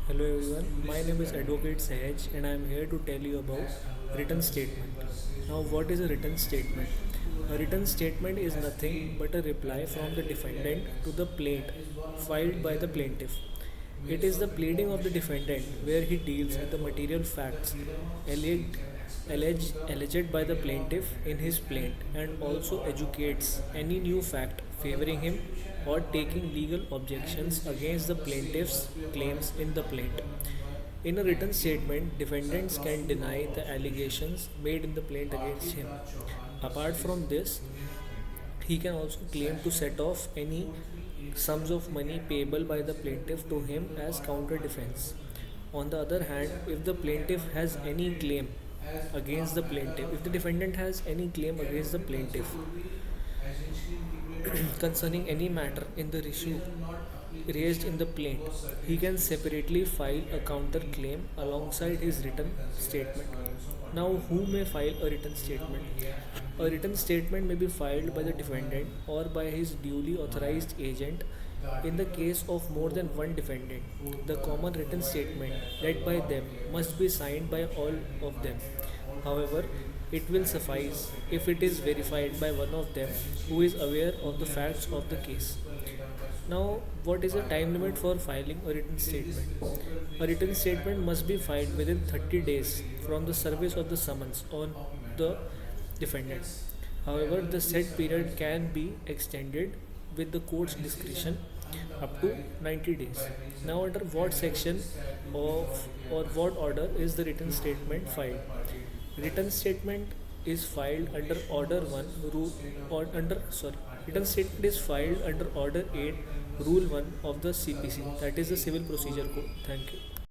Hello everyone, my name is Advocate Sahaj and I am here to tell you about written statement. Now, what is a written statement? A written statement is nothing but a reply from the defendant to the plaint filed by the plaintiff. It is the pleading of the defendant where he deals with the material facts alleged, alleged by the plaintiff in his plaint and also educates any new fact favoring him or taking legal objections against the plaintiff's claims in the plaint. In a written statement, defendants can deny the allegations made in the plaint against him. Apart from this, he can also claim to set off any sums of money payable by the plaintiff to him as counter defense. On the other hand, if the plaintiff has any claim against the plaintiff, if the defendant has any claim against the plaintiff concerning any matter in the issue raised in the plaint, he can separately file a counter claim alongside his written statement. Now, who may file a written statement? A written statement may be filed by the defendant or by his duly authorized agent. In the case of more than one defendant, the common written statement read by them must be signed by all of them. However, it will suffice if it is verified by one of them who is aware of the facts of the case. Now, what is the time limit for filing a written statement? A written statement must be filed within 30 days from the service of the summons on the defendant. However, the said period can be extended with the court's discretion up to 90 days. Now, under what section of or what order is the written statement filed? Written statement is filed under order 1 rule or under sorry written statement is filed under order 8 rule 1 of the CPC, that is the civil procedure code. Thank you.